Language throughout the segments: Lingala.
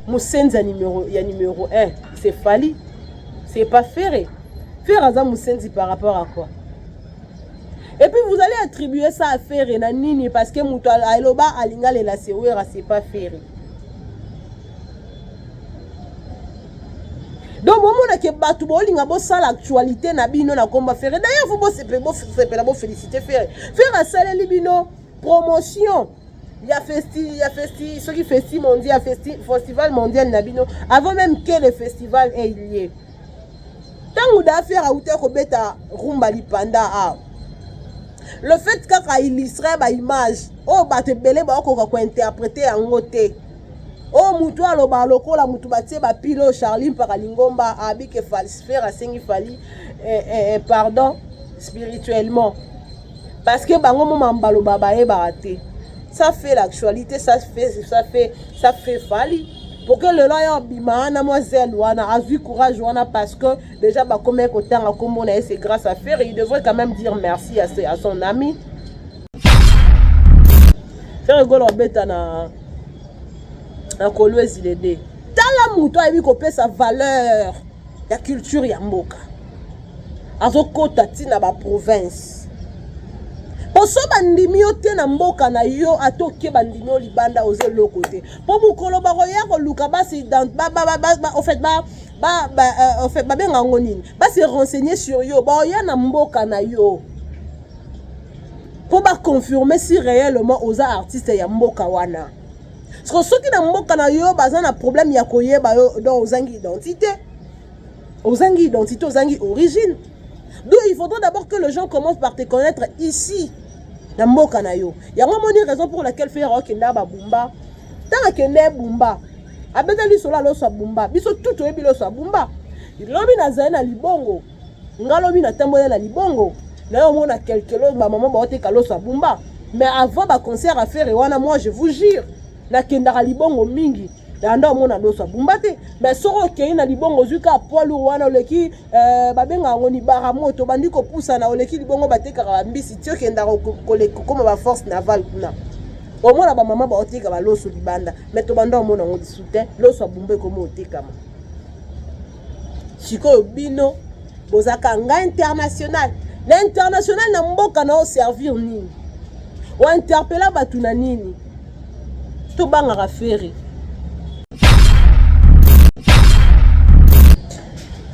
Moussenzi numéro 1, c'est Fali. C'est pas Ferré. Ferraza Moussenzi par rapport à quoi? Et puis vous allez attribuer ça à Ferré Nanini parce que Moutala Aloba Alinga le la Sewera, c'est pas Ferré. Donc moment que batu bolinga bo ça l'actualité na bino na komba Ferré. D'ailleurs vous bo féliciter Ferré. Ferré sale libino promotion. Il y a ce qui festival mondial Nabino, avant même que le festival ait lieu. Tant que d'affaires à outer Robeta Rumba Lipanda, le fait qu'il illustrait ma image, oh, bah, te belé, bah, qu'on va interpréter en côté. Oh, moutoua, le baloko, la moutoubatie, bah, pilo, Charline, Paralingomba, Abi, que faire à Sengi pardon, spirituellement. Parce que, bah, on m'a mbalo, baba, et baraté. Ça fait l'actualité, ça fait Fali. Pour que le lawyer bima, mademoiselle Wana a vu courage Wana parce que déjà bah comme c'est grâce à faire, il devrait quand même dire merci à son ami. C'est rigolo bêta na Kolwezi l'aider. Tala mouto a vu qu'on paie sa valeur, la culture yamboka. Azoko tati na ba province. Poso bandimio te na mboka na yo atoke bandimio libanda oze lo côté. Po mukolo ba roya ko luka ba si dans en fait ba benga ngonini. Ba se renseigner sur yo ba ya na mboka na yo. Po ba confirmer si réellement oza artiste ya mboka wana. Parce que ceux qui na mboka na yo ba na problème ya koyeba yo dans ozangi identité. Ozangi identité, ozangi origine. Donc il faudra d'abord que les gens commencent par te connaître ici. Dans mboka na yo. Il y a une raison pour laquelle faire Kenda Bumba. Tant que Kenda Bumba. Abetali sola lo sa Bumba. Biso tout oyebi lo sa Bumba. Lobi na zaina libongo. Ngalobi na tambola na libongo. Na yo mona quelque chose ba maman ba oteka lo sa Bumba. Mais avant ba concert à faire wana moi je vous jure na Kenda libongo mingi. Danda mona lo sa Bumba te. Mais soro ke na libongo zuka poilu wana oleki babenga ngoni baramoto bandi ko poussa na oleki libongo bateka ka mbisi tio kenda ko comme ba force navale kuna. Au moins ba maman ba oteka ba loso libanda. Mais to banda mona ngodi soutien loso Bumba ko mo oteka ma. Chiko bino bozaka nga international. L'international na mboka na o servir nini? O interpella batuna nini? To banga ka fere.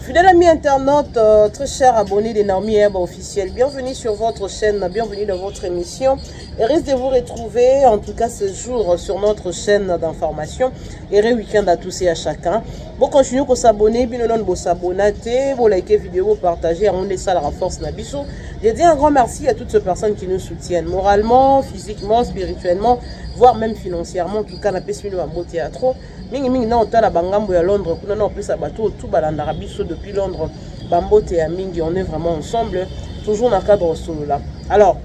Fidèles amis internautes, très chers abonnés des Naomi Herbe officiel, bienvenue sur votre chaîne, bienvenue dans votre émission. Et risque de vous retrouver, en tout cas ce jour, sur notre chaîne d'information. Et week-end à tous et à chacun. Bon, continuez à s'abonner, bien non, vous s'abonner, vous likez vidéo, vous partagez, on est ça la force Nabiso. Je dis un grand merci à toutes ces personnes qui nous soutiennent, moralement, physiquement, spirituellement, voire même financièrement. En tout cas, on a pu suivre un beau théâtre. Mingi mingi na otala bangambo ya Londres kuna na plus abato tout balanda biso depuis Londres bambote ya mingi on est vraiment ensemble toujours dans cadre solo là. Alors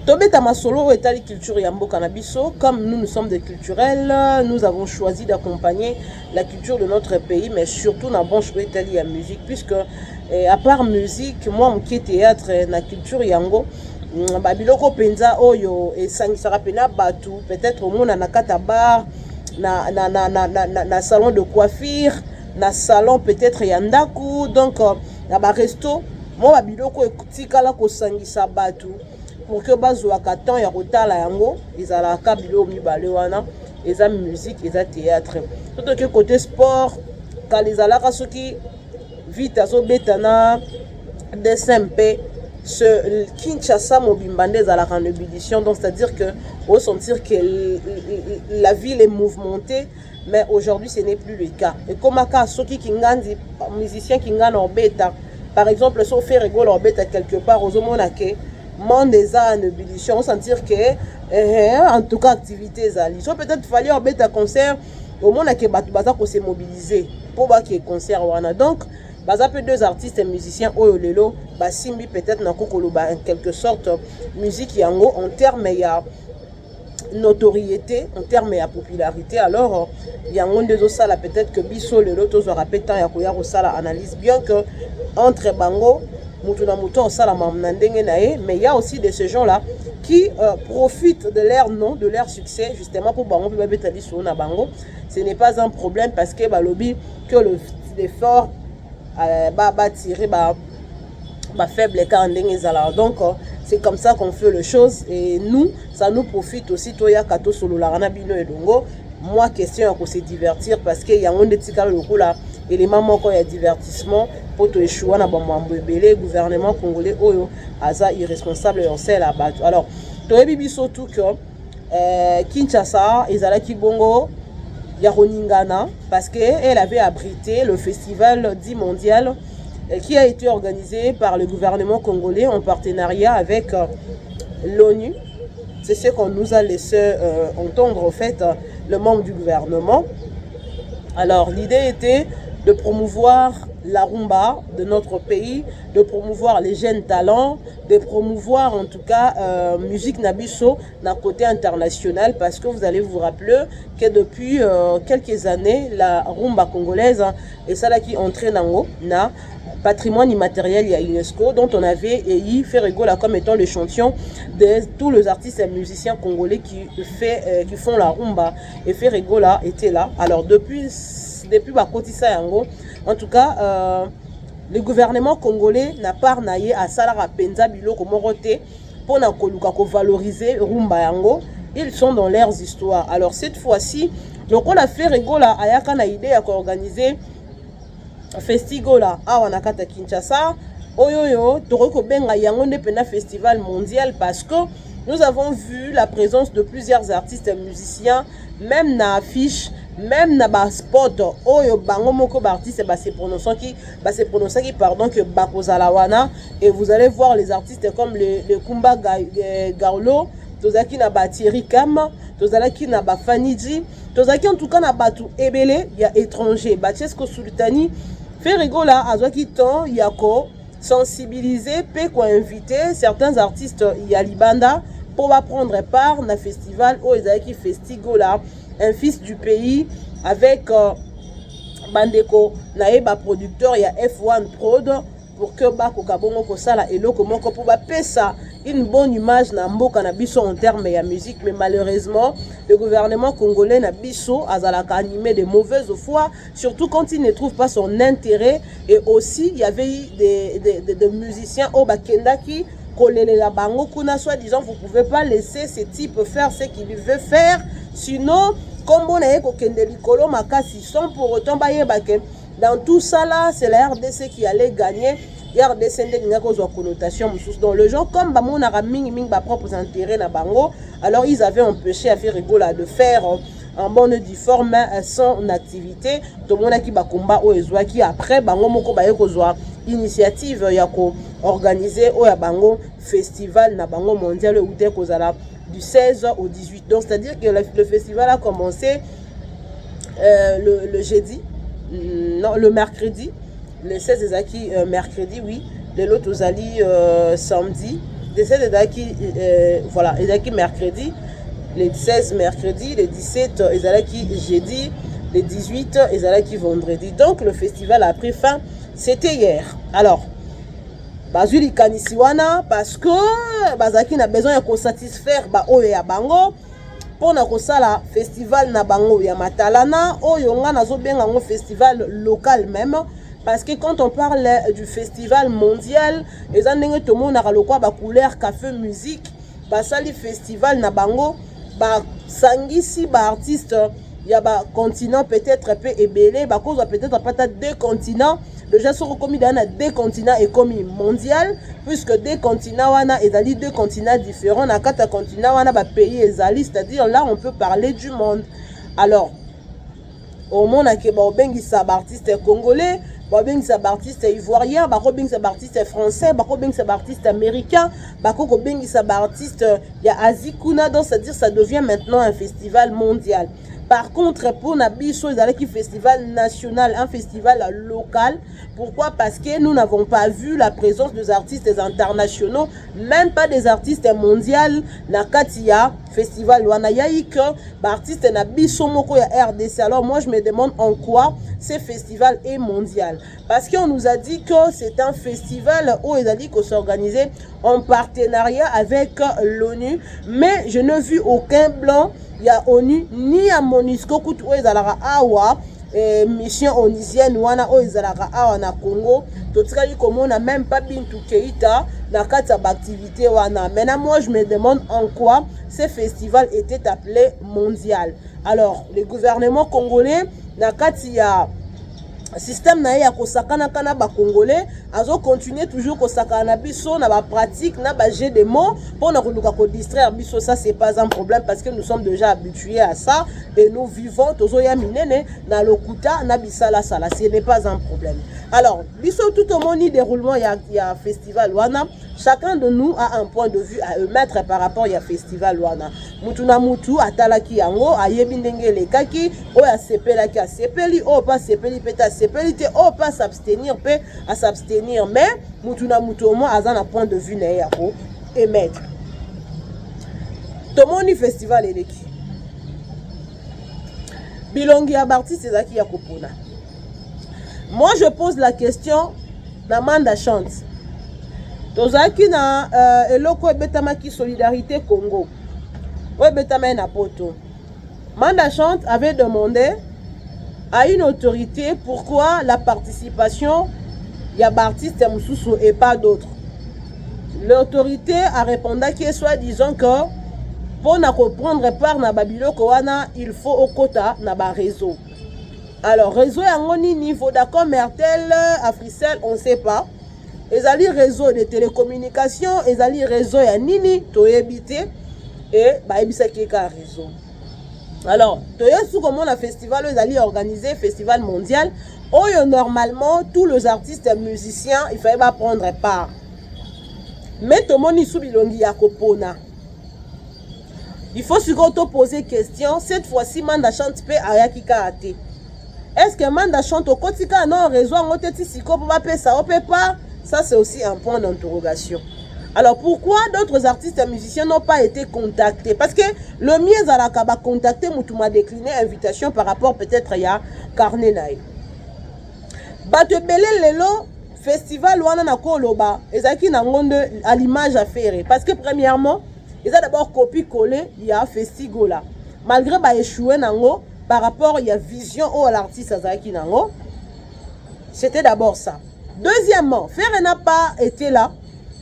tobeta masolo etali culture ya mboka na biso comme nous sommes des culturels, nous avons choisi d'accompagner la culture de notre pays mais surtout na branche etali ya musique puisque à part musique moi mon théâtre na culture yango babiloko penza oyo esangisaka pena batu peut-être au monde na kata bar na salon de coiffure, na salon peut-être yandaku, donc na ba resto, moi ba biloko etikala ko sangisa batu pour que bazwa katan ya kotala yango, ezala ka biloko mibale wana, eza musique, eza théâtre. Tout que côté sport, quand les alaka soki vite azo betana DSMP ce Kinshasa Mobimbandé à la renébullition, donc c'est-à-dire que on sentir que la ville est mouvementée, mais aujourd'hui ce n'est plus le cas. Et comme à ceux qui ngandi musiciens qui ngana en bêta, par exemple, si on fait rigolo en bêta quelque part aux homonake, monde des en ébullition, on sentir que en tout cas activité zali. So peut-être falloir en bêta concert au monde que baza ko se mobiliser pour ba que concert wana. Donc bazape deux artistes et musiciens oyolelo basimbi peut-être na kokoloba en quelque sorte musique yango en termes ya notoriété en termes ya popularité alors yango ndezo sala peut-être que biso lelo tozo rappetant ya koya ko sala analyse bien que entre bango mutu na mutu on sala mamna ndenge na ye mais il y a aussi de ces gens là qui profitent de leur nom, de leur succès, justement pour bango peut sur na bango. Ce n'est pas un problème parce que lobby que l'effort va tirer faible cas en donc c'est comme ça qu'on fait les choses et nous ça nous profite aussi toya kato solo la rana bino et dongo. Moi question à se divertir parce que y a un des tika le là élément moko ya divertissement pour to échouer na bamambo ebele gouvernement congolais oyo aza irresponsable en sel à battre. Alors toyebi biso tout que Kinshasa ezalaki bongo ya Roningana parce que elle avait abrité le festival dit mondial qui a été organisé par le gouvernement congolais en partenariat avec l'ONU. C'est ce qu'on nous a laissé entendre en fait le membre du gouvernement. Alors l'idée était de promouvoir la rumba de notre pays, de promouvoir les jeunes talents, de promouvoir en tout cas musique nabiso d'un côté international parce que vous allez vous rappeler que depuis quelques années la rumba congolaise et ça là qui entraîne en na patrimoine immatériel il y a UNESCO dont on avait fait rigoler comme étant le champion de tous les artistes et musiciens congolais qui font la rumba et fait rigoler était là. Alors depuis Bakotissa Yango, en tout cas, le gouvernement congolais n'a pas naïe à Salara Penza Biloko Morote pour valoriser Rumba Yango. Ils sont dans leurs histoires. Alors cette fois-ci, donc on a fait rigola ayaka na idée à organiser festigola à Wanakata Kinshasa. Oyoyo, toroko benga yango ndepena festival mondial parce que nous avons vu la présence de plusieurs artistes et musiciens, même na affiche, même na ba spot oyo bango moko ba artiste se prononçant qui pardon que bakozalawana et vous allez voir les artistes comme le Kumba Garlo, tozaki na ba Thierry Kam, tozalaki na ba Fanidi, tozaki en tout cas na batu ebele ya étranger, ba Chesko Sultani fait rigola azwaki temps yako sensibiliser pe ko inviter certains artistes ya libanda pour prendre part na festival au ezaki festigola un fils du pays avec bandeko naeba producteur ya F1 Prod pour que bako kabongo ko sala eloko moko pour pesa une bonne image na mboka na biso en termes ya musique. Mais malheureusement le gouvernement congolais na biso azalaka animé de mauvaise foi, surtout quand il ne trouve pas son intérêt. Et aussi il y avait des musiciens au bakendaki kolelela bango kuna soit disant vous pouvez pas laisser ce type faire ce qu'il veut faire, sinon comme on a kokende likolo makasi, sans pour autant bayebake dans tout ça là c'est la RDC qui allait gagner. RDC n'a pas de connotation dans le genre comme on a ming propres intérêts na bango. Alors ils avaient empêché à faire rigola de faire en bonne du forme son activité. Tout le monde a qui ba combat au ezwa qui après bango moko ba yekozwa initiative ya ko organiser au ya bango festival na bango mondial ou te kozala du 16 au 18. Donc c'est-à-dire que le festival a commencé le jeudi, non le mercredi. Le 16 ezaki mercredi, oui. De l'autre ozali samedi. Le 16 ezaki voilà, ezaki mercredi. Le 16 mercredi, le 17 ezaki jeudi, le 18 ezaki vendredi. Donc le festival a pris fin, c'était hier. Alors bazuli kanisiwana parce que bazaki na besoin de satisfaire ba oyo ya bango pour na kosala festival na bango ya matalana oyo nga nazo benga ngo festival local même. Parce que quand on parle du festival mondial, les gens tout le monde a le quoi ba couleur café musique, ba sali festival na bango, ba sangisi ba artiste, il y a ba continent peut-être peu ébélé, ba cause peut-être pas deux continents. Déjà sur comme il y a deux continents et comme mondial, puisque deux continents wana ezali deux continents différents, na quatre continents wana ba pays ezali, c'est-à-dire là on peut parler du monde. Alors au monde a que ba obengisa ba artiste congolais, bengisa artiste ivoirien, bengisa artiste français, bengisa artiste américain, bengisa artiste ya Asie kuna, donc c'est-à-dire ça devient maintenant un festival mondial. Par contre, pour Nabiso, ils allaient qui festival national, un festival local. Pourquoi? Parce que nous n'avons pas vu la présence des artistes internationaux, même pas des artistes mondiaux. Nakatia festival Wanayaïk, artiste Nabiso Moko ya RDC. Alors moi, je me demande en quoi ce festival est mondial. Parce qu'on nous a dit que c'est un festival où ils ont dit qu'on s'organisait en partenariat avec l'ONU. Mais je n'ai vu aucun blanc. Il y a ONU ni à MONUSCO où ils ont awa mission onisienne wana o ezalaka awa na Congo. Totikali comme on n'a même pas Bintou Keïta na kati activité wana. Maintenant moi je me demande en quoi ce festival était appelé mondial. Alors le gouvernement congolais na kati ya système na ya kosakana kana ba congolais azo continuer toujours kosakana biso na ba pratique na ba jeu de mots pour na koluka ko distraire biso. Ça c'est pas un problème parce que nous sommes déjà habitués à ça et nous vivons tozo ya minene na lokuta na bisala sala, ce n'est pas un problème. Alors biso tout au monde déroulement ya festival wana, chacun de nous a un point de vue à émettre par rapport à festival wana. Mutu na mutu atalaki yango ayebi ndenge lekaki o ya sepelaki a sepeli o pas sepeli peta sepeli te o pas s'abstenir pe à s'abstenir, mais mutu na mutu au moins azan a point de vue na yako émettre. Tomoni festival eleki bilongi ya artiste ezaki ya kopona. Moi je pose la question na Manda Chante. Tozaki na eloko ebetamaki Solidarité Congo. Ebetama na poto. Manda Chante avait demandé à une autorité pourquoi la participation y a d'artistes Moussoussou et pas d'autres. L'autorité a répondu que soit disant que pour na prendre part na babilo koana il faut au quota na ba réseau. Alors réseau yango ni niveau d'accord Mertel Africell on sait pas. Ezali réseau de télécommunications, ezali réseau ya nini toyebité et ba ebisa keka réseau. Alors toyesu comment la festival ezali organisé festival mondial où normalement tous les artistes musiciens il fallait pas prendre part. Mais tout le monde sous bilongi ya kopona. Il faut surtout poser question. Cette fois-ci, Manda Chante peut ayaki karaté. Est-ce que Manda Chante au quotidien non réseau en oteti siko pour pas ça on peut pas? Ça c'est aussi un point d'interrogation. Alors pourquoi d'autres artistes et musiciens n'ont pas été contactés? Parce que le mieux à la kaba contacté m'a décliné invitation par rapport peut-être il y a carnet naï. Bate belé lelo festival wana na koloba ezaki na ngonde à l'image à faire parce que premièrement ils ont d'abord copié-collé il y a festigola malgré ba échoué nango par rapport il y a vision au l'artiste azaki nango. C'était d'abord ça. Deuxièmement, Ferré n'a pas été là,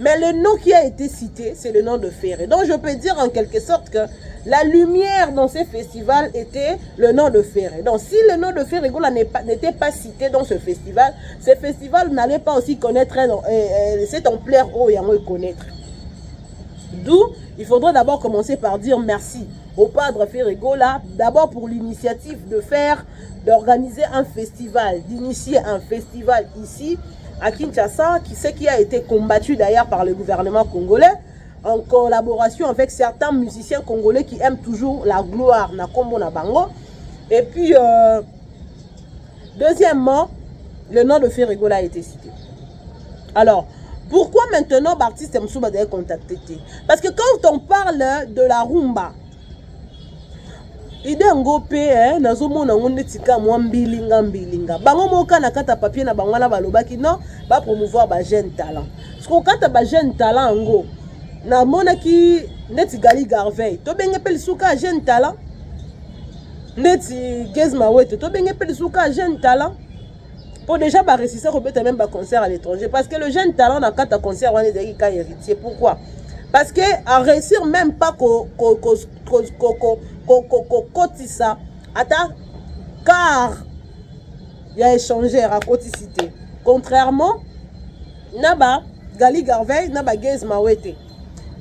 mais le nom qui a été cité, c'est le nom de Ferré. Donc je peux dire en quelque sorte que la lumière dans ces festivals était le nom de Ferré. Donc si le nom de Ferré n'était pas cité dans ce festival n'allait pas aussi connaître cette ampleur où il y a à connaître. D'où il faudrait d'abord commencer par dire merci au padre Ferregola, d'abord pour l'initiative d'organiser un festival, d'initier un festival ici à Kinshasa, qui a été combattu d'ailleurs par le gouvernement congolais, en collaboration avec certains musiciens congolais qui aiment toujours la gloire, na kombo na bango. Et puis, deuxièmement, le nom de Ferregola a été cité. Alors, pourquoi maintenant l'artiste Moussouba doit être contacté? Parce que quand on parle de la rumba, ide ngope nazomona ngonde tika mwa mbilinga bango moka na kata papier na bango na balobaki non ba promouvoir ba jeune talent. Ce qu'on kata ba jeune talent ngo na mona ki neti Gali Garvey to benge pe lisuka jeune talent neti Gezma Wete to benge pe lisuka jeune talent. Pour déjà ba réussir ko beta même ba concert à l'étranger parce que le jeune talent na kata concert wana ezaki ka héritier. Pourquoi? Parce que à réussir même pas ça car il y a échangé à coticité. Contrairement naba Gali Garvey naba Gezma Wete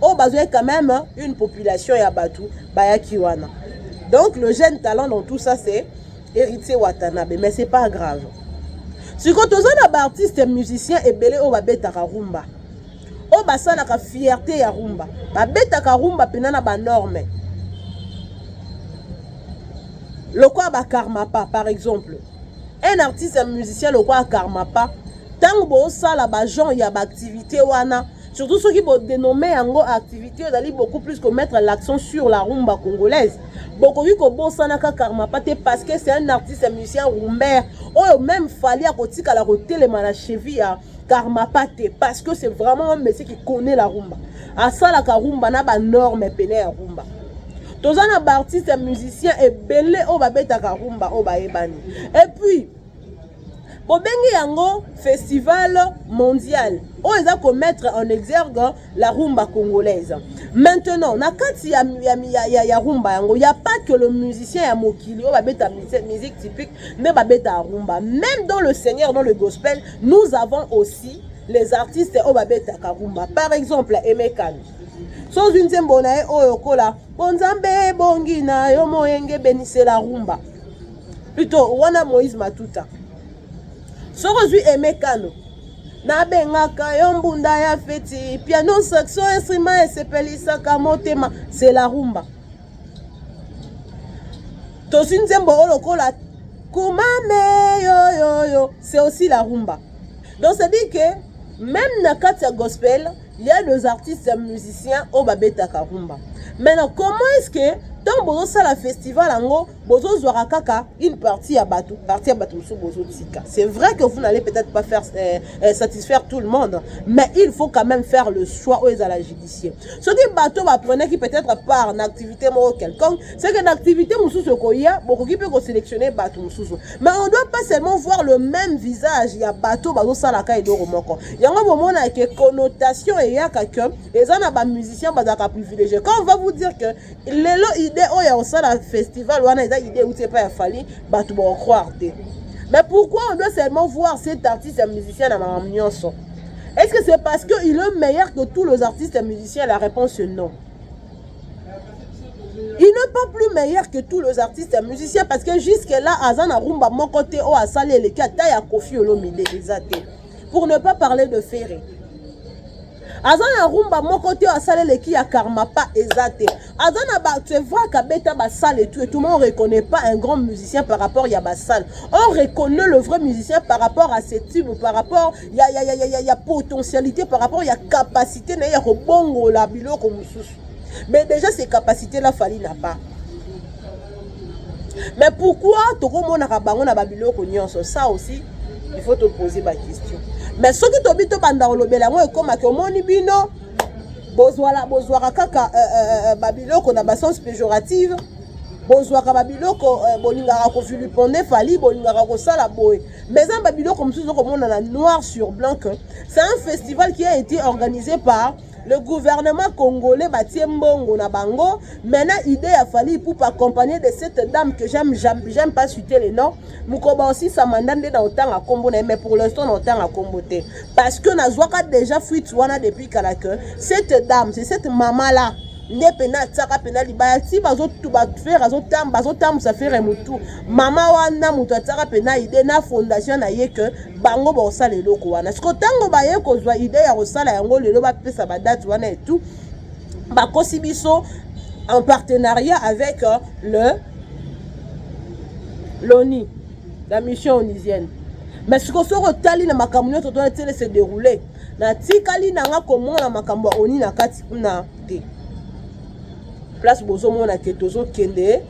au besoin quand même une population ya batu bayakiwana. Donc le jeune talent dans tout ça c'est héritier Watanabe, mais c'est pas grave. Si quand on a des artistes et musiciens et belé au babeta rumba o basala ka fierté ya rumba babeta ka rumba penana ba norme. le quoi ba Karmapa par exemple. Un artiste, un musicien, le quoi Karmapa, tant que ça là bas genre il y a ba activité wana, surtout ceux qui vont dénommer en activité, d'aller beaucoup plus que mettre l'accent sur la rumba congolaise. Beaucoup qui ko ça na Karmapa parce que c'est un artiste, un musicien rumbaire. Oh même fallait à côté à la roté les la cheville à Karmapa parce que c'est vraiment un monsieur qui connaît la rumba. À ça la rumba na ba norme peine à rumba. Tous un artiste, un musicien et belé au babeta rumba au baebani. Et puis Bobengi yango festival mondial. On les a mettre en exergue la rumba congolaise. Maintenant, na kati ya rumba yango, il y a pas que le musicien ya mokili o babeta musique typique, mais babeta rumba. Même dans le Seigneur, dans le gospel, nous avons aussi les artistes o babeta rumba. Par exemple, Emekan. Sans une zembona e oyokola, bonzambe bongina yo moyenge benise la rumba. Plutôt wana Moïse Matuta. Sorozui Emekano na bengaka yo mbunda ya feti piano saxo instrument esepelisaka motema, c'est la rumba. Tosi nzembo olokola kumame yo yo yo, c'est aussi la rumba. Donc ça dit que même na kati ya gospel, il y a des artistes et musiciens au babeta rumba. Maintenant, comment est-ce que dans bozo sala festival ango bozo zwara kaka une partie à bateau sous bozo tika. C'est vrai que vous n'allez peut-être pas faire satisfaire tout le monde, mais il faut quand même faire le choix aux à la judiciaire. Ce qui bateau va prendre qui peut-être part en activité mo quelconque, c'est que l'activité mususu koya beaucoup qui peut sélectionner bateau mususu. Mais on doit pas seulement voir le même visage, il y a bateau bozo sala ka edo romoko. Yango bomona que connotation et ya que les ana ba musiciens bazaka privilégié. Quand on va vous dire que lelo idée oh ya osala festival wana eza idée où c'est pas ya fali batu ba croire te. Mais pourquoi on doit seulement voir cet artiste et musicien dans ma nyonso? Est-ce que c'est parce qu'il est meilleur que tous les artistes et musiciens? La réponse est non. Il n'est pas plus meilleur que tous les artistes et musiciens parce que jusque-là, Azana Rumba, mon côté, oh, a salé les cas, taille à Kofi Olomide, pour ne pas parler de Ferré. Azana rumba mon côté a salé les qui a Karmapa ezate. Azana ba c'est vrai qu'abeta ba salle et tout le monde reconnaît pas un grand musicien par rapport à ba salle. On reconnaît le vrai musicien par rapport à ses tubes, par rapport il y a potentialité, par rapport il y a capacité na ya ko bongo la biloko mususu. Mais déjà ces capacités là fali n'a pas. Mais pourquoi toko mona ka bango na ba biloko nyonso ça aussi il faut te poser ma question. Mais ce qui t'obite au banda olobela moi comme que moni bino bozwara kaka babiloko na sens péjorative bozwaka babiloko bolingaka ko Philippe fali bolingaka ko sala boy mais un babiloko msuzo comme on a noir sur blanc que c'est un festival qui a été organisé par le gouvernement congolais batie mbongo na bango. Maintenant idée a fallu pour accompagner de cette dame que j'aime pas citer les noms. Mukoba aussi ça mandande dans autant à combo mais pour l'instant autant à comboter parce que nazwaka déjà fuite wana depuis kalake cette dame c'est cette maman là ne pena tsaka pena libaya si bazo tout ba faire bazo tam ça fait remutu mama wana mutu tsaka pena idée na fondation na ye que bango ba osala eloko wana siko tango ba ye ko zwa idée ya osala yango lelo ba pesa ba date wana et tout ba kosibiso en partenariat avec l'ONI, la mission onisienne. Mais ce que ce retali na makambo to doit se dérouler na tikali na nga komo na makambo oni na kati na te place bozo mona ke tozo kende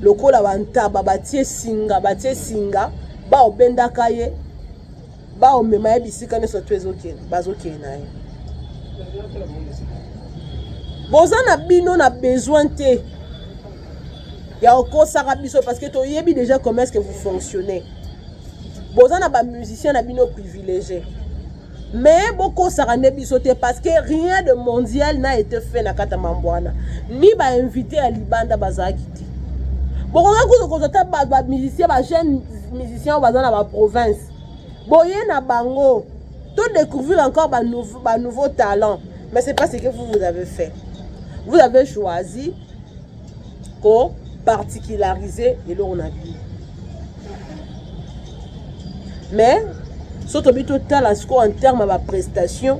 lokola bantaba batie singa ba obenda kaye ba omema ya bisika ne so twezo kende bazo kende na ye boza na bino na besoin te ya okosaka biso parce que to yebi déjà comment est-ce que vous fonctionnez. Boza na ba musicien na bino privilégié. Mais beaucoup s'arrêtent bisoté parce que rien de mondial n'a été fait na kata mambwana. Ni ba invité à Libanda bazakiti. Beaucoup de ba musiciens, ba jeunes musiciens bazana na ba province. Boye na bango. Tout découvrir encore ba nouveau talent. Mais c'est pas ce que vous avez fait. Vous avez choisi pour particulariser et là on a vu. Mais surtout total en termes de prestation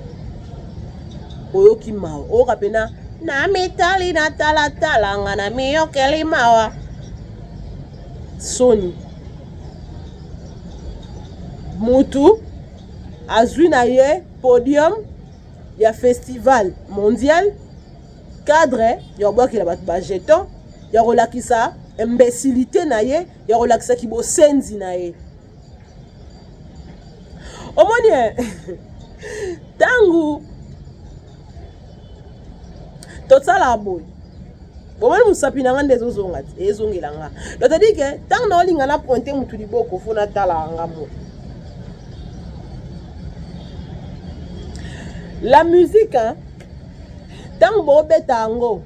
oyoki mawa o kapena na mitali na tala nga na miyo keli mawa Sony. Mutu azwi na ye podium ya festival mondial cadre ya bwakila bato ba jeton ya kolakisa imbécilité na ye ya kolakisa kibosenzi na ye. Omoni tangu totsala boy bomoni musapi na nga nde ezozonga ti ezongela nga. C'est-à-dire que tant na olinga na pointe mutu liboko fona tala nga mo. La musique, hein, tant bo beta ango,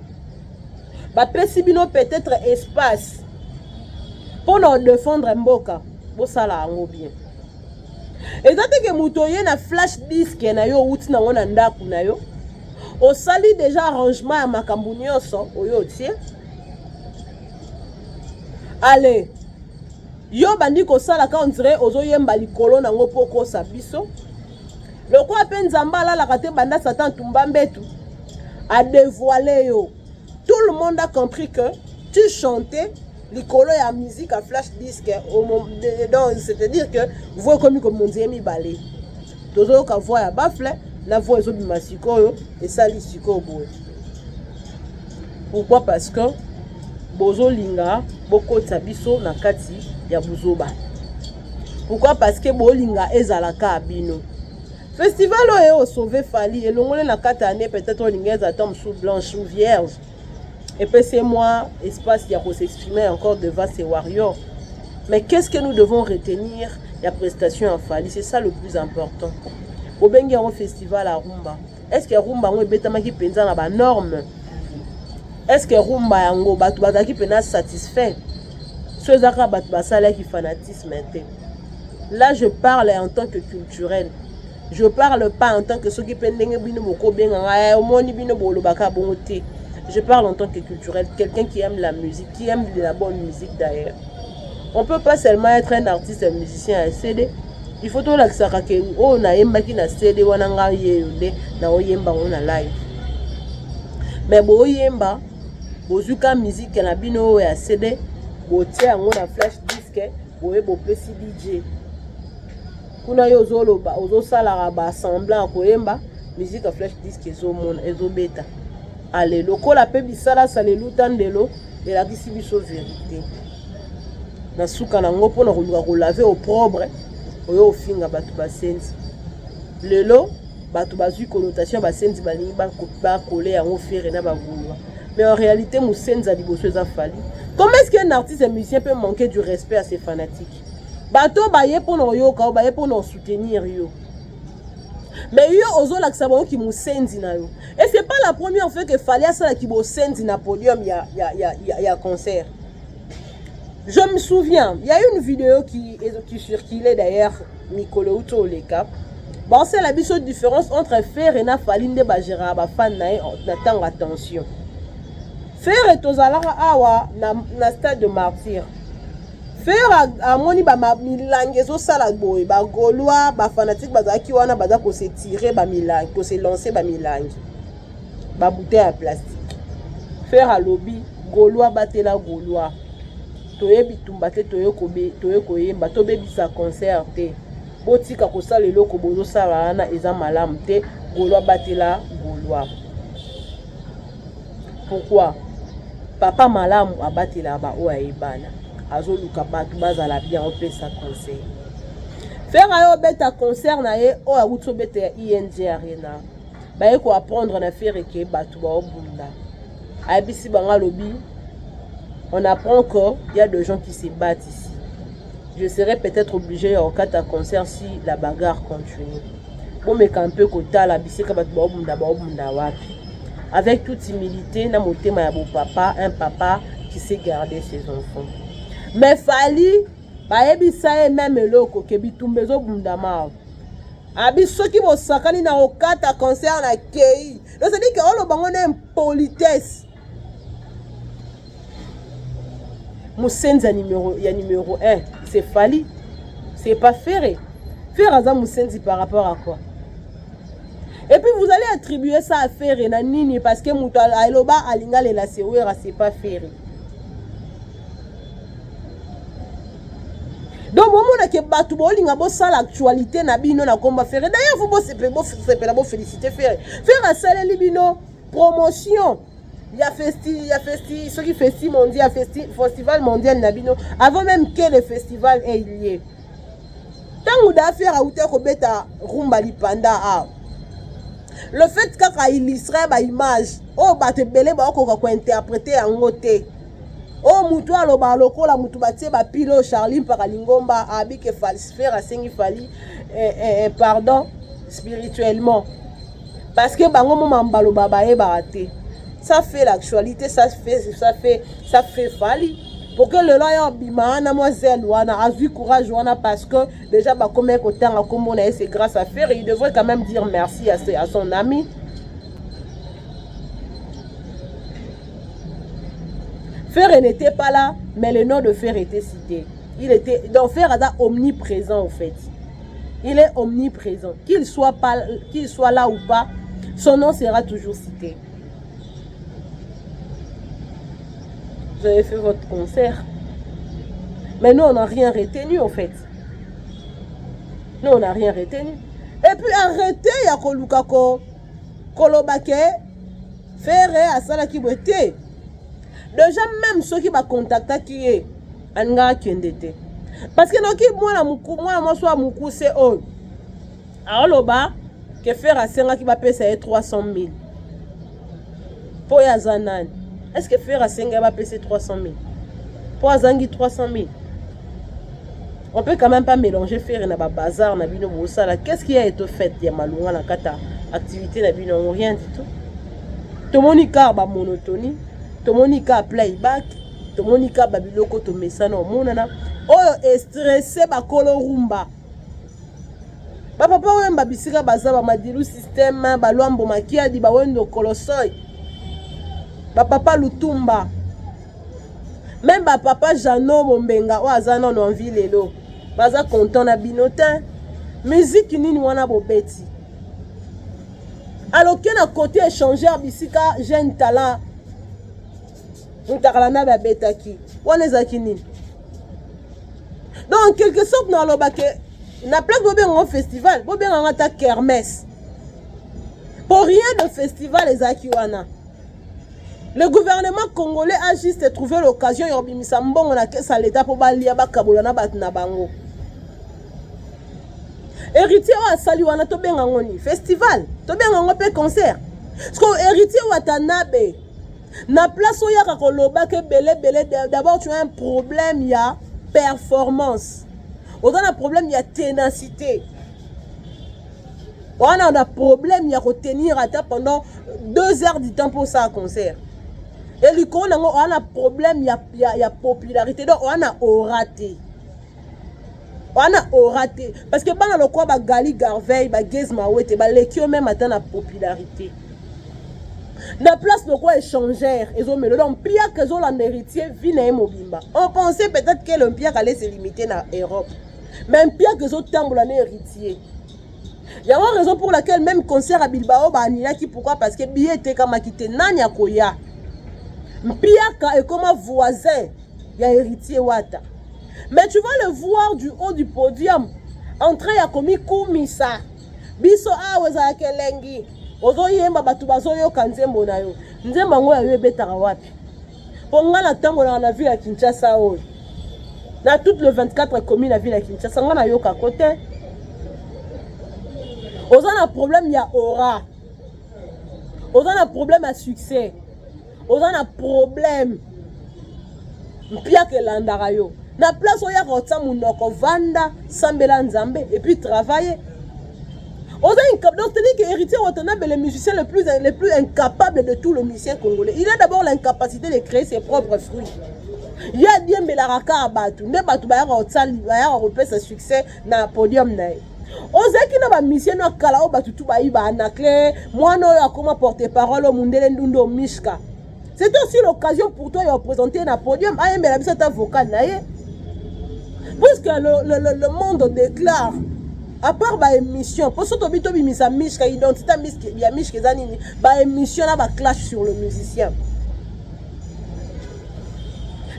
ba pesi bino peut-être espace pour nous défendre mboka, bo sala ango bien. Et tant que mutoye na flash disk na yo uti na ngona ndaku na yo, o sali déjà arrangement ya makambu nyonso oyo tie. Allez, yo bandi ko sala ka on dirait ozoyemba likolo na ngo poko sa biso. Le quoi peine zambala la kate banda satan tumba mbetu a dévoilé yo. Tout le monde a compris que tu chantais l'icolo ya musique à flash disque c'est-à-dire que voix comme mon dieu mi balé. Tozo ka voix ya bafle la voix ezo bima sikoyo et sali sikoyo boy. Pourquoi? Parce que bozo linga boko tsabiso na kati ya buzoba. Pourquoi? Parce que bo linga ezalaka abino. Festival oyo sauvé Fali et l'ongole na 4 années peut-être l'ingez attend sous blanche ou vierge. Et puis c'est moi espace qui a s'exprimer encore devant ces warriors. Mais qu'est-ce que nous devons retenir la prestation à Fali? C'est ça le plus important. Au bengi un festival à Rumba. Est-ce que Rumba on betama ki penza na ba norme? Est-ce que Rumba yango batu bataki pena satisfait? Ceux zaka batu basala ki fanatisme té. Là je parle en tant que culturel. Je parle pas en tant que ceux qui pendenge bino moko benga omoni bino bolo baka bonté. Je parle en tant que culturel, quelqu'un qui aime la musique, qui aime la bonne musique d'ailleurs. On peut pas seulement être un artiste, un musicien à CD. Il faut tout l'accès que oh na yemba ki na CD wana nga yende na oyemba on a live. Mais bo yemba bozuka musique na bino ya CD, bo tia ngo na flash disk, bo bo pesi DJ. Kuna yo zoloba ozo sala ba semblant koyemba musique à flash disk ezo beta. Allez lokola pe bisala salelu tandelo de la kisi biso vérité. Na suka nango pona ko laver au propre oyo ofinga batu basenzi. Lelo batu bazui connotation basenzi balingi ba coller yango faire na bagulwa. Mais en réalité musenzi a liboso eza Fali. Comment est-ce qu'un artiste et musicien peut manquer du respect à ses fanatiques? Bato baye pour nous yoka, baye pour nous soutenir yo. Mais yo ozo la ksabo ki musenzi na yo. Et c'est pas la première fois que Fali a ça qui bo senzi na podium ya concert. Je me souviens, il y a une vidéo qui circulait d'ailleurs Mikolo Uto Leka. Bon, c'est la différence entre Fer et na Fali nde bajera ba fan na tanga attention. Fer et ozalara awa na stade de martyr. Faire à moni ba milange zo sala boy ba golois ba fanatique bazaki wana baza ko se tirer ba milange ko se lancer ba milange ba bouteille à plastique. Faire à lobby golois batela golois toyebi tumbate toyeko yemba to bebisa concert te botika ko sala eloko bozo sala wana eza malamu te golois batela golois. Pourquoi? Papa malamu abatela ba o ayebana. Azo luka batu bazala bien on peut ça conseil. Faire ayo beta concert na ye o a utso beta ya ING Arena. Ba ye ko apprendre na faire que batu ba obunda. Abisi banga lobby. On apprend qu'il y a des gens qui se battent ici. Je serais peut-être obligé en cas de concert si la bagarre continue. Bon mais quand peu kota la bisika batu ba obunda wapi. Avec toute humilité na motema ya bo papa, un papa qui sait garder ses enfants. Mais Fali bayebi sa même eloko ke bitumbezo bundama. Abi soki bo sakani na okata concert na kei. Donc ça dit que on lo bango na impolitesse. Musenza numéro 1, c'est Fali. C'est pas Ferré. Ferré aza Musenzi par rapport à quoi? Et puis vous allez attribuer ça à Ferré na nini parce que muto aloba alinga lela sewera c'est pas Ferré. Donc moment que batu bolinga bo sala actualité na bino na komba faire. D'ailleurs vous bo féliciter faire à sala libino promotion. Il y a ce qui festi mondial, festival mondial na bino avant même que le festival ait lieu. Tant ou d'affaires à outer ko beta rumba lipanda a. Le fait kaka illustrer ba image, oh ba te belé ba ko interpréter en ngote. Oh mutu aloba lokola mutu batie ba pilo Charline Paralingomba abi ke falsifier asengi fali pardon spirituellement parce que bango mo mambalo baba e baraté. Ça fait l'actualité, ça fait fali pour que le lawyer bima na mademoiselle wana a vu courage wana parce que déjà ba comme autant à comme on a c'est grâce à faire, il devrait quand même dire merci à son ami. Fer n'était pas là, mais le nom de Fer était cité. Il était donc Fer est omniprésent en fait. Il est omniprésent. Qu'il soit là ou pas, son nom sera toujours cité. Vous avez fait votre concert. Mais nous, on n'a rien retenu, en fait. Nous, on n'a rien retenu. Et puis, arrêtez, il y a Kolukako, Kolobake, Ferre, Asala Kibote. Déjà, même ceux qui m'ont contacté, qui est Anga Kendete. Parce que moi, soit Moukou, c'est eux. Alors, là-bas, que faire à Senga qui va payer 300 000. Pour Yazanan. Est-ce que faire à Senga va payer 300 000? Pour Azangi 300 000. On peut quand même pas mélanger faire un bazar na bino bosala. Qu'est-ce qui a été fait ya malunga na kata activité na bino rien du tout. Tomonika ba monotonie, tomonika playback, tomonika ba biloko to mesana o monana. Oyo stressé ba kolo rumba. Ba papa wemba bisika bazaba madilu système ba lwambo makiadi ba wendo kolosoi. Ba papa Lutumba. Même ba papa Jano Mombenga o azana no envie lelo. Baza content na binotin. Musique nini wana bobeti. Alors qu'un côté échangeur bisika jeune talent. Ntakalana ba betaki. Wana ezaki nini. Donc en quelque sorte na lobake na place bobe un festival, bobe nga ta kermesse. Pour rien de festival ezaki wana. Le gouvernement congolais a juste trouvé l'occasion yobimisa mbongo na kesa l'État pour balia bakabolana batna bango. Héritier wa sali wana to benga ngoni festival, to benga ngope concert. Parce que héritier wa tanabe na place oya ka koloba ke belé d'abord tu as un problème il y a performance. On a un problème il y a ténacité. On a un problème il y a retenir à ta pendant 2 heures du temps pour ça concert. Et lui, on a un problème, il y a popularité. Donc, on a oraté. On a oraté. Parce que dans le quoi, Gali Garveil, Gezma Wete, les même atteint la popularité. La place de quoi échangère, ils ont mis le nom pire que ont un héritier, vient Mobimba. On pensait peut-être que l'Empire allait se limiter dans l'Europe. Mais pire que ont tambour l'année héritier. Il y a une raison pour laquelle même concert à Bilbao, pourquoi? Parce que billet était comme quitté Nanya Koya. Mpiaka est comme un voisin, il y a héritier Wata. Mais tu vas le voir du haut du podium. Entrer à komi kumisa. Biso aweza kelengi. Ozo yemba batu bazo yo kanzembo na yo. Nzemba ngo ya yo betara wapi. Ponga na tango na ville ya Kinshasa o. Na toutes les 24 communes la ville ya Kinshasa ngana yo ka côté. Ozo na problème ya aura. Ozo na problème à succès. On a un problème. Pia que l'andarayo. Na place où il y a rota munoko vanda sambela nzambe et puis travailler. On a une donc c'est-à-dire que héritier Watanabe le musicien le plus incapable de tout le musicien congolais. Il a d'abord l'incapacité de créer ses propres fruits. Il y a bien belaraka abatu. Ne batu ba ya rotsali ba ya repère ce succès na podium na. Ozaki na ba musicien na kala o batu tu ba iba na clé. Moi no ya comment porter parole au mundele ndundo mishka. C'est aussi l'occasion pour toi de représenter un podium. Ah, mais la mise à vocal, puisque le monde déclare, à part ma émission, pour ce que tu as mis sa miche, identité, il y a miche qui est ma émission, là, va clash sur le musicien.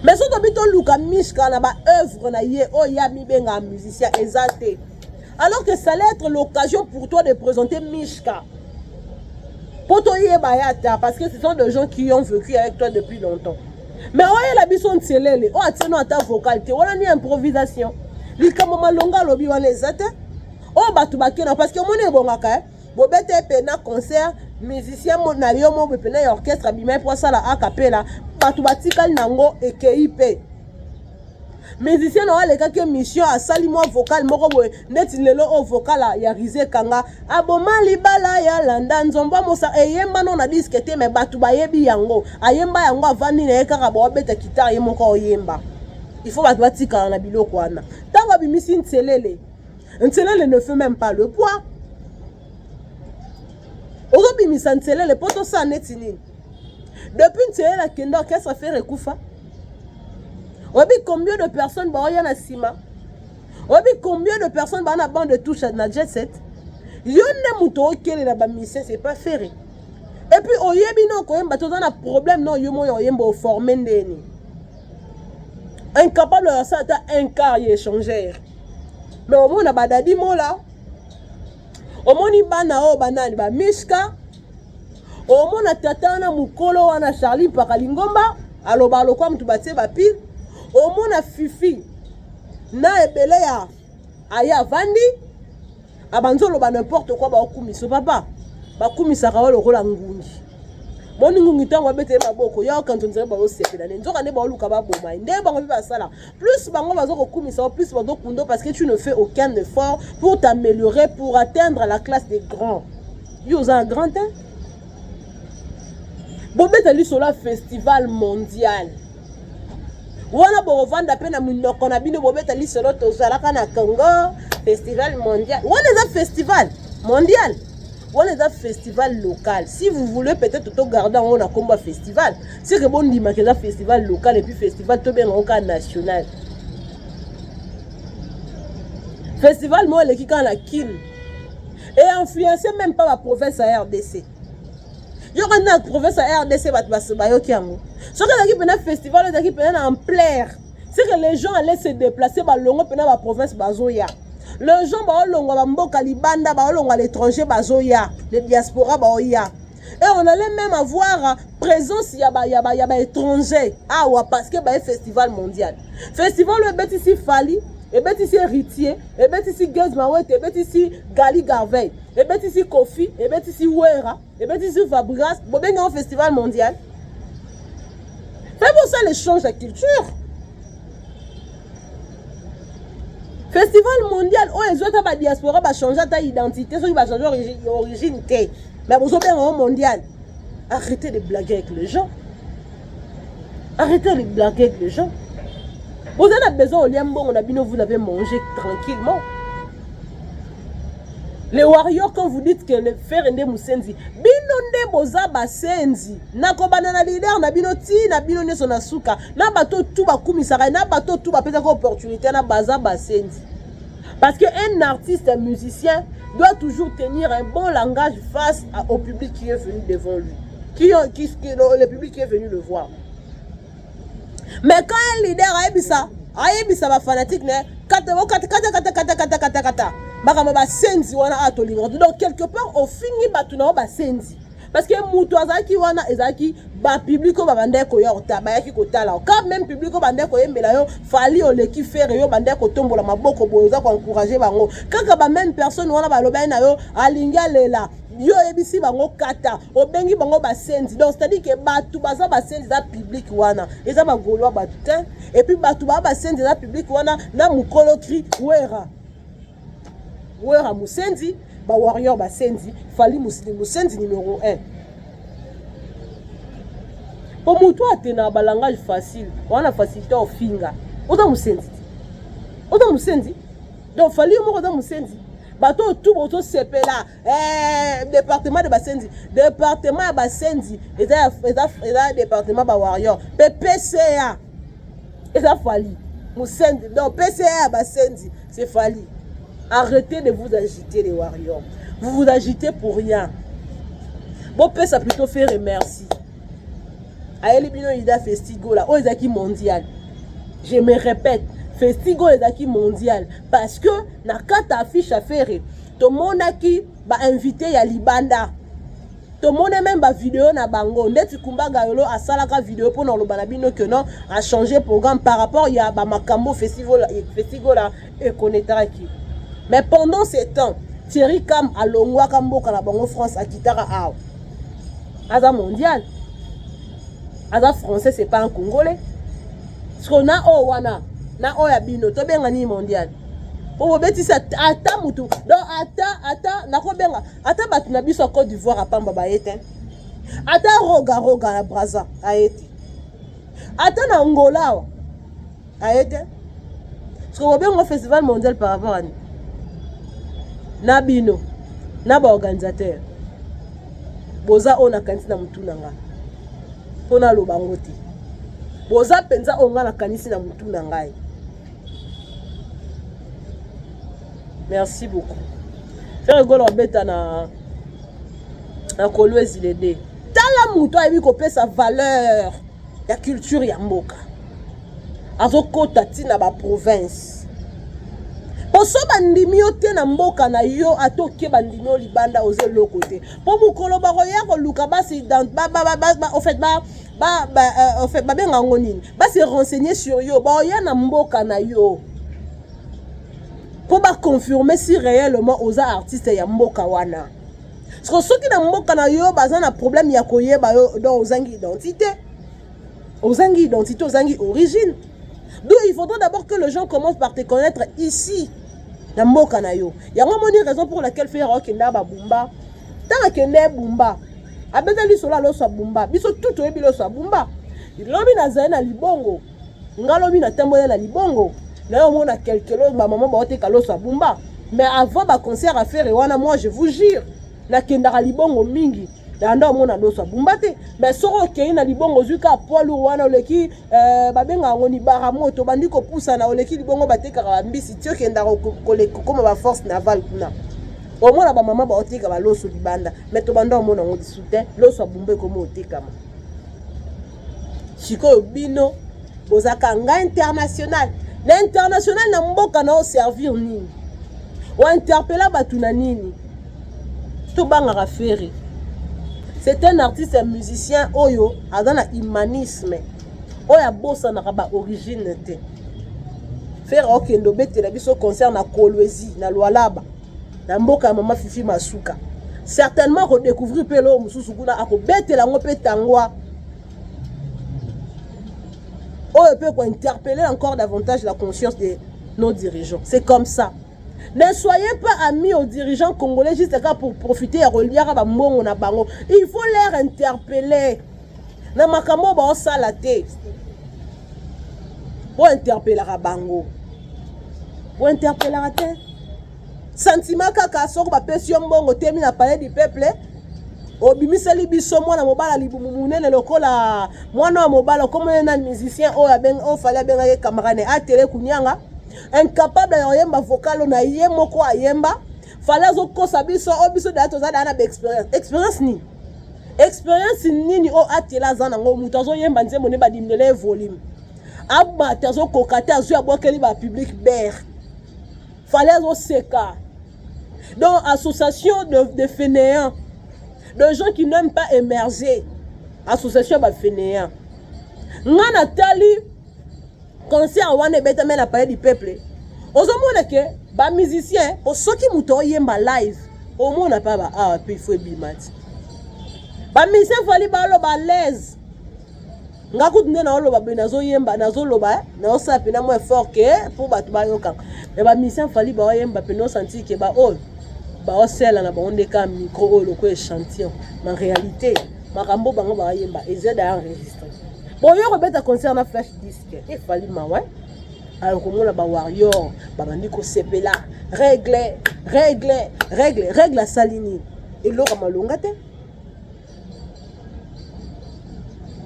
Mais si tu luka mishka na ba œuvre na ye o ya mi benga musicien ezate. Alors que ça allait être l'occasion pour toi de présenter mishka. Pour toi yeba parce que ce sont des gens qui ont vécu avec toi depuis longtemps. Mais oye la bison tselele o atino ata vocalité wana ni improvisation. Likamo malonga lobi wana ezate. O batu bakena parce que mone bongaka bobete pena concert musicien na yo mo pena orchestre bimé pour ça la a cappella batu batikal nango ekeipe musicien na wale kake mission a sali mo vocal moko boye neti lelo o vocal ya Rizé Kanga aboma libala ya landa nzomba mosa eyemba no na disque te me batu bayebi yango ayemba yango avandi na ekaka bo beta guitare ye moko oyemba il faut batu batika na biloko wana tango bimisi ntselele ne fait même pas le poids. Aujourd'hui, le poteau ça net nini. Depuis Ntselele la kendo qu'est-ce que ça fait rekufa? Obi combien de personnes ba oya na sima? Obi combien de personnes ba na bande de touche na jet set? Yonne muto okele na ba mission c'est pas faire. Et puis oyebi non ko yemba to na problème non yomo yemba former ndeni. Incapable de ça ta un quart échangeur. Mais au moins, badadi mola. Au moins, bana o banani ba mishka. Au moins, tatana mukolo wana Charlie Pakalingomba. Aloba alokwa mtu batie ba pile. Au moins, fifi. Na ebele ya aya vandi. Abanzolo ba n'importe quoi ba okumiso papa. Ba kumisa ka wala kola ngungi. Moni ngungi tango bete maboko ya quand on dirait ba osepela nzoka ne ba oluka ba boma nde bango ba sala plus bango bazo ko kumisa plus bazo kundo parce que tu ne fais aucun effort pour t'améliorer pour atteindre la classe des grands. Yo za grand hein. Bobeta li sola festival mondial. Wana bo vanda pena munoko na bino bobeta li solo to zala kana Congo festival mondial. Wana za festival mondial. On est un festival local. Si vous voulez peut-être tout garder on a combat festival. C'est que bon dit que un festival local et puis festival tout bien en cas national. Festival moi les qui quand la kin et influencer même pas la province à RDC. Il y aura une province à RDC ba yo kiango. Ce que l'équipe un festival l'équipe en plaire. C'est que les gens allaient se déplacer ba longo pena la province bazoya. Les gens ba mboka libanda ba à l'étranger bazoya, les diaspora baoya. Et on allait même avoir présence ya ba étranger. Ah ouais parce que ba festival mondial. Festival le bet ici Fali, et bet ici Héritier, et bet ici Gaz Mawete, et bet ici Gali Garvey, et bet ici Kofi, et bet ici Wera, et bet ici Fabregas, bon ben un festival mondial. Fait pour ça l'échange de culture. Festival mondial, oh les autres ba diaspora ba changer ta identité, ceux qui va changer origine té. Mais vous avez un mondial. Arrêtez de blaguer avec les gens. Arrêtez de blaguer avec les gens. Vous avez besoin au liambo, on a bien vous l'avez mangé tranquillement. Les warriors quand vous dites que le fer ende musenzi, binonde boza basenzi. Na ko banana leader na binoti na binone sona suka. Na bato tout ba kumisaka na bato tout ba pesa ko opportunité na baza basenzi. Parce que un artiste, un musicien doit toujours tenir un bon langage face au public qui est venu devant lui. Le public qui est venu le voir. Mais quand un leader a ça va fanatique ne kata ba senzi wana atolinga. Donc quelque part au fini batuna ba senzi. Parce que mutu azaki wana ezaki ba public ko babande ko yorta ba yaki ko tala. Quand même public ko bande ko yembela yo fali o leki faire yo bande ko tombola maboko boza ko encourager bango. Kaka ba même personne wana ba loba na yo alinga lela. Yo ebisi bango kata obengi bango basenzi. Donc c'est-à-dire que batu baza basenzi za public wana eza ba golwa batutin et puis batu ba basenzi za public wana na mukolo cri wera musenzi ba warrior basenzi fali musenzi numéro 1. Pour mutu atena ba langage facile wana facilité au finga oda musenzi donc fali mo oda musenzi bato tout boto sepela département de basenzi département basenzi eza département ba warrior PPCA eza fali musenzi donc PCA basenzi c'est fali. Arrêtez de vous agiter les warriors. Vous vous agitez pour rien. Bon père ça plutôt faire merci. ayeli bino ida festigo là o ezaki mondial. Je me répète, festigo ezaki mondial parce que na kata affiche affaire to monaki ba invité ya libanda. To mona même ba vidéo na bango ndeti Kumbaga Yolo asalaka vidéo pour na loba na bino que non a changé programme par rapport ya ba makambo festival là et connaîtraki. Mais pendant ce temps Thierry Kam alongwa kamboka na bango France akitaka awa. Aza mondial. Aza français c'est pas un congolais. Parce qu'on a oh wana na oh ya bino to benga ni mondial. Pour betisa ata mutu donc ata nakobenga ata batu na biso Côte d'Ivoire apamba baete ata roga na Brazza aete ata na Angola aete parce que obenga festival mondial par rapport à na bino na ba organisateur boza ona kanisi na mutu nanga pona lobango ti boza penza onga na kanisi na mutu na ngai. Merci beaucoup. Faire rigolo beta na Kolwezi Lede. Tala muto ayebi kopesa sa valeur ya culture ya mboka. Azokota tina ba province. Poso bandimi yote na mboka na yo atoke bandimi o libanda oze lokote. Po mukolo ba roya ko luka basi dans en fait benga ngonini. Ba se renseigner sur yo ba oya na mboka na yo. Pour confirmer si réellement aux artistes ya mboka wana. Parce que ceux qui na mboka na yo bazan na problème ya koyeba yo dans ozangi identité. Ozangi identité, ozangi origine. Donc il faudra d'abord que les gens commencent par te connaître ici na mboka na yo. Ya moni raison pour laquelle faire okenda ba bumba. Tant que ne bumba. Abezali sola lo so bumba. Biso tout oyebi lo so bumba. Lobi na zaina libongo. Ngalobi na tambola na libongo. Là, on a quelques lots, ma maman va te sa bumba. Mais avant ma concert à faire, moi je vous jure, na kendara libongo mingi. Danda on a sa bumba te. Mais soro ke na libongo zuka poilu wana oleki babenga ngoni baramoto bandiko poussa na oleki libongo bateka mbisi tio kendara koleko comme ba force navale kuna. Au moins ba maman ba oteka ba loso libanda. Mais to banda on a ngodi soutien, loso bumba comme oteka ma. Chiko bino bozaka nga international. L'international na mboka na o servir nini o interpella batuna nini to banga raferi. C'est un artiste, un musicien oyo adana humanisme oya bossa na ba origine te faire okendo betela biso concert na Kolwezi na Lualaba na mboka mama Fifi Masuka certainement redécouvrir pelo mususu kuna akobetela ngo pe tangwa. On peut interpeller encore davantage la conscience de nos dirigeants. C'est comme ça. Ne soyez pas amis aux dirigeants congolais juste pour profiter et relier à Bambongo na bango. Il faut les interpeller. Na makamo ba salate. Pour interpeller à bango. Pour interpeller à te. Sentiment kaka soko ba pesio mbongo temi na palais du peuple. Obimiseli biso mwana mobala libumu munene lokola mwana wa mobala comme un musicien o aben o fallait benga ye camarade a télé kunyanga incapable ya yemba vocal na ye moko ayemba fallait zo kosa biso o biso dato za dana expérience ni expérience nini o atela za nango mutu azo yemba nzembo ne badimele volume abata zo kokata zo abokeli ba public ber fallait zo seka donc association de fainéants. De gens qui n'aiment pas émerger. Association de fainéants. Ngana tali concert wane beta men la palais du peuple. Ozomona ke ba musicien o soki muto yemba live. Au moins na pas ba ah puis il faut bimat. Ba musicien fali ba lo ba l'aise. Ngakut na lo ba benazo yemba nazo loba na osape na mo fort que pour ba tuba yoka. Mais ba musicien fali ba yemba pe no senti ke ba oh ba osela na bonde ka micro o loko échantillon en réalité makambo bango ba yemba ezeda ya enregistrer bon yo rebeta concert na flash disque et fali ma ouais alors comme la ba warrior ba bandi ko sepela règle à salini et l'ora malonga te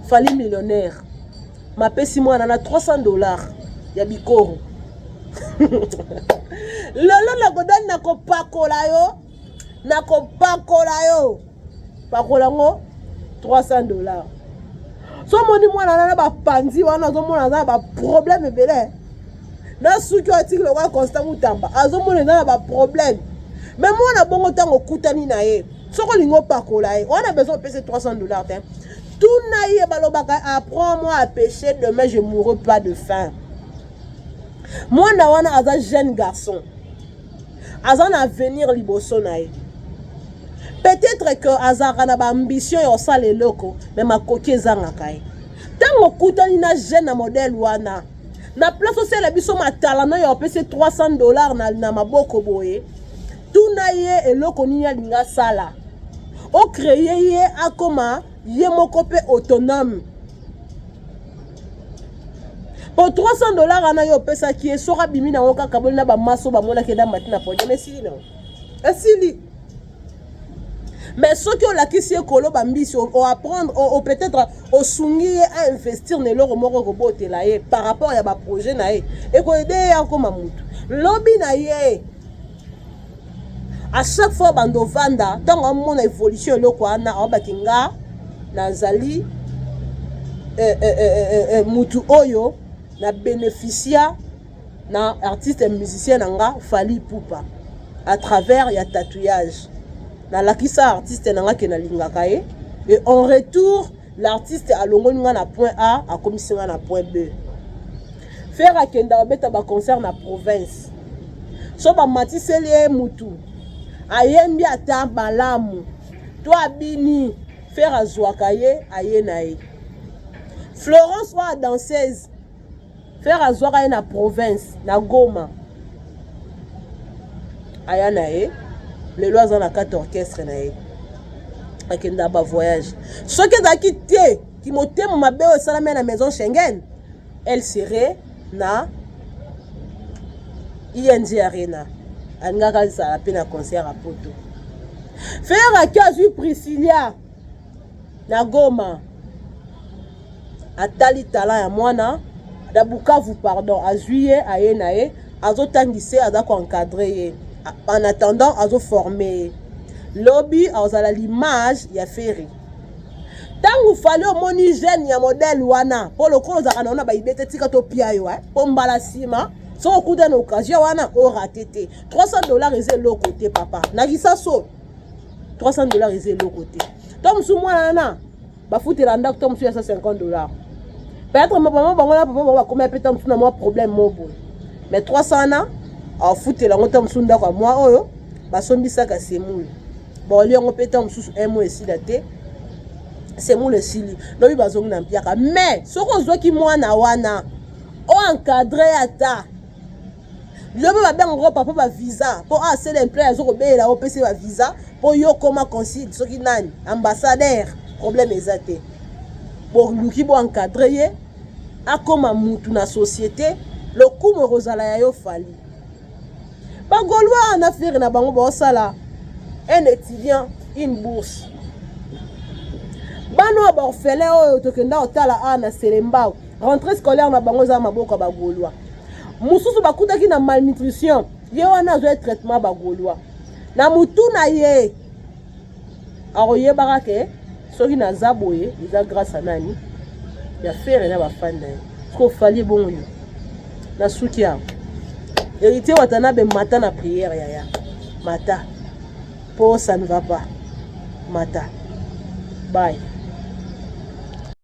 fali millionnaire ma pesi moi na $300 ya bikoro. Lolo na godani na kopakola yo pakola ngo $300. So moni mwana na ba pandi wana zo mona na ba problème belé. Na suki article wa Constant Mutamba. Azo mona na ba problème. Mais mwana bongo tango kutani na ye. Soko lingo pakola ye. On a besoin de payer $300 hein. Tout na ye balobaka apprends-moi à pêcher demain je mourrai pas de faim. Mwana wana aza jeune garçon. Aza na avenir liboso na ye. Peut-être que azara na ba ambition yo sale loko mais makoki ezanga kai. Tango kutani na jeune modèle wana. Na place aussi la biso matala na yo pese $300 na maboko boye. Tout na ye eloko ni ya linga sala. O créer ye akoma ye moko pe autonome. Pour $300 ana yo pesa ki e sora bimi na oka kaboli na ba maso ba mona ke da matina po jamais sili non. Esili. Mais ceux qui ont la question kolo bambisi au apprendre ou peut-être au sungi à investir ne leur moko robote la ye par rapport à ba projet na ye et ko aider encore mamutu. Lobby na ye. À chaque fois bando vanda tant mon évolution loko ana obakinga nazali mutu oyo na bénéficia na artiste et musicien nanga Fally Ipupa à travers ya tatouage na lakisa artiste nanga ke na lingaka ye et en retour l'artiste a longoninga na point A a komisinga na point B faire akenda obeta ba concert na province so ba matiseli mutu ayembi ata balamu to abini faire azwaka ye aye na ye Florence wa danseuse faire azwaka ye na province na Goma aya na ye le lois na 4 orchestre na ye akenda ba voyage ce que zaki te ki motema mabe o salama na maison Schengen elle serait na ING Arena angaka ça pe na concert à Poto faire akazu Priscilla na Goma atali talent ya mwana da Bukavu pardon azuye aye na ye azotangise azako encadrer ye en attendant azo former lobby azala l'image ya Ferry tangu fale omoni jeune ya modèle wana pour le cause ana ona ba ibete tika to pia yo po mbala sima so okuda na occasion wana o raté $300 eze le côté papa na kisa so $300 eze le côté tom su mwana na ba futela ndak tom su ya $150 peut-être maman bango na papa ba combien peut tom su na moi problème mobo mais 300 na a futela ngo tom su ndako moi oyo ba sombisaka semule bon liongo peut tom su un mois ici daté semule sili lobi bazongi na mpiaka mais soko zoki mwana wana o encadrer ata lobi ba bengo papa ba visa pour assez l'employé zo kobela o pese ba visa pour yo koma consul soki nani ambassadeur problème ezate pour luki bo encadrer ye akoma mutu na société le kumo rozala ya yo Fally bagolwa na faire na bango ba sala un étudiant une bourse bano ba orphelin oyo tokenda otala ana Selembao rentrée scolaire na bango za maboko bagolwa mususu bakutaki na malnutrition ye wana azo traitement bagolwa na mutu na ye aroyebaka ke soki na zaboye eza grâce à nani ya faire na bafanda ko Fally bongo yo na suki ya héritier watana be mata na prière ya mata pour ça ne va pas mata bye.